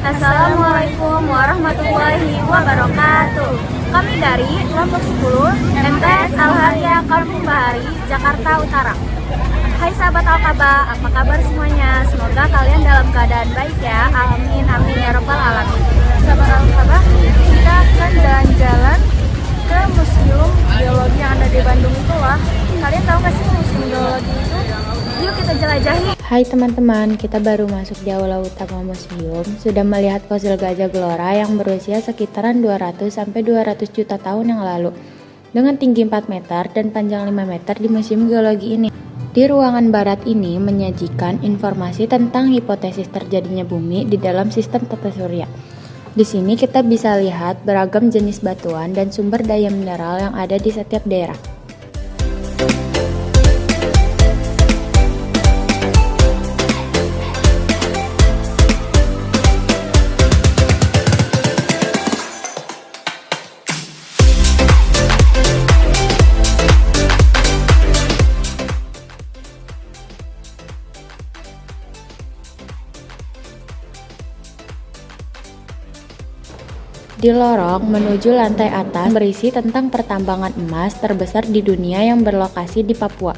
Assalamualaikum warahmatullahi wabarakatuh. Kami dari kelompok 10 MTS Al-Haria Kampung Bahari, Jakarta Utara. Hai sahabat Al-Kaba, apa kabar semuanya? Semoga kalian dalam keadaan baik ya. Amin, amin ya robbal alamin. Sahabat Al-Kaba, kita akan jalan-jalan ke Museum Geologi yang ada di Bandung itu lah. Kalian tahu nggak sih Museum Geologi itu? Yuk kita jelajahi. Hai teman-teman, kita baru masuk di aula utama museum. Sudah melihat fosil gajah gelora yang berusia sekitaran 200-200 juta tahun yang lalu, dengan tinggi 4 meter dan panjang 5 meter di Museum Geologi ini. Di ruangan barat ini menyajikan informasi tentang hipotesis terjadinya bumi di dalam sistem tata surya. Di sini kita bisa lihat beragam jenis batuan dan sumber daya mineral yang ada di setiap daerah. Di lorong menuju lantai atas berisi tentang pertambangan emas terbesar di dunia yang berlokasi di Papua.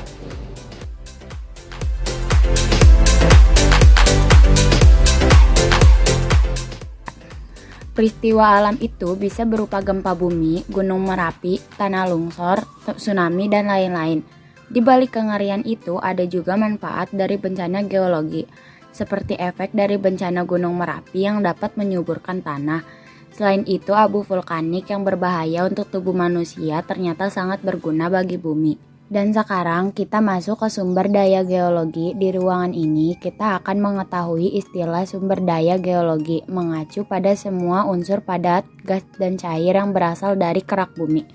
Peristiwa alam itu bisa berupa gempa bumi, gunung Merapi, tanah longsor, tsunami, dan lain-lain. Di balik kengerian itu ada juga manfaat dari bencana geologi, seperti efek dari bencana gunung Merapi yang dapat menyuburkan tanah. Selain itu, abu vulkanik yang berbahaya untuk tubuh manusia ternyata sangat berguna bagi bumi. Dan sekarang kita masuk ke sumber daya geologi. Di ruangan ini kita akan mengetahui istilah sumber daya geologi mengacu pada semua unsur padat, gas, dan cair yang berasal dari kerak bumi.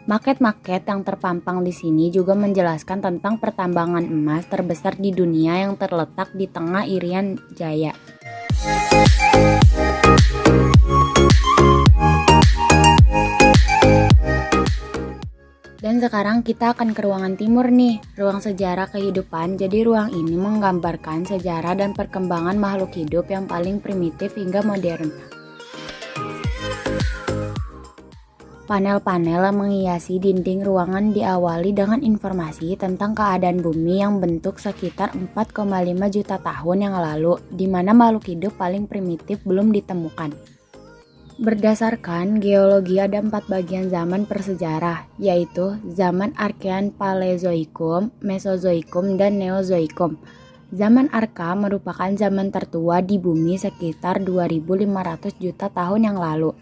Maket-maket yang terpampang di sini juga menjelaskan tentang pertambangan emas terbesar di dunia yang terletak di tengah Irian Jaya. Dan sekarang kita akan ke ruangan timur nih, ruang sejarah kehidupan. Jadi ruang ini menggambarkan sejarah dan perkembangan makhluk hidup yang paling primitif hingga modern. Panel-panel yang menghiasi dinding ruangan diawali dengan informasi tentang keadaan bumi yang bentuk sekitar 4,5 juta tahun yang lalu, di mana makhluk hidup paling primitif belum ditemukan. Berdasarkan geologi ada 4 bagian zaman persejarah, yaitu zaman Archean, Paleozoikum, Mesozoikum, dan Neozoikum. Zaman Arka merupakan zaman tertua di bumi sekitar 2500 juta tahun yang lalu.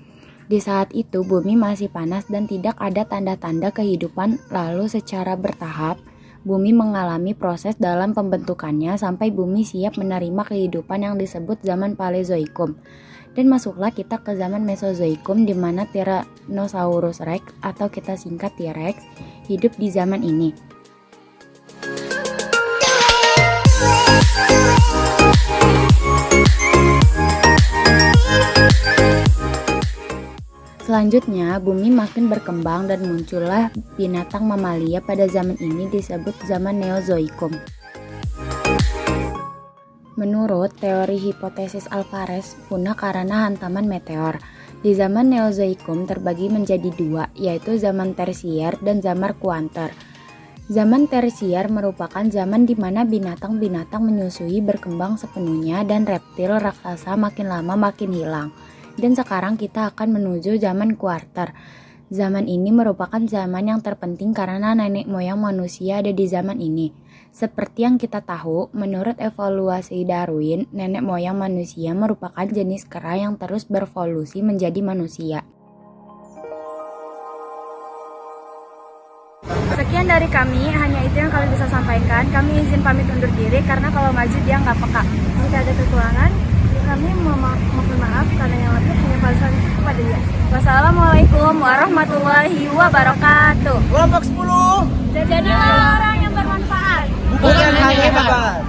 Di saat itu bumi masih panas dan tidak ada tanda-tanda kehidupan, lalu secara bertahap bumi mengalami proses dalam pembentukannya sampai bumi siap menerima kehidupan yang disebut zaman Paleozoikum. Dan masuklah kita ke zaman Mesozoikum di mana Tyrannosaurus Rex atau kita singkat T-Rex hidup di zaman ini. Selanjutnya, bumi makin berkembang dan muncullah binatang mamalia pada zaman ini disebut zaman Neozoikum. Menurut teori hipotesis Alvarez, punah karena hantaman meteor. Di zaman Neozoikum terbagi menjadi 2, yaitu zaman tersier dan zaman kuarter. Zaman tersier merupakan zaman di mana binatang-binatang menyusui berkembang sepenuhnya dan reptil raksasa makin lama makin hilang. Dan sekarang kita akan menuju zaman kuarter. Zaman ini merupakan zaman yang terpenting karena nenek moyang manusia ada di zaman ini. Seperti yang kita tahu, menurut evolusi Darwin, nenek moyang manusia merupakan jenis kera yang terus berevolusi menjadi manusia. Sekian dari kami, hanya itu yang kami bisa sampaikan. Kami izin pamit undur diri karena kalau maju dia nggak peka. Jika ada kekurangan, kami mohon maaf karena yang lebih hanya balasan kepada dia. Wassalamualaikum warahmatullahi wabarakatuh. Kelompok 10 Jadilah orang yang bermanfaat. bukan hanya hebat.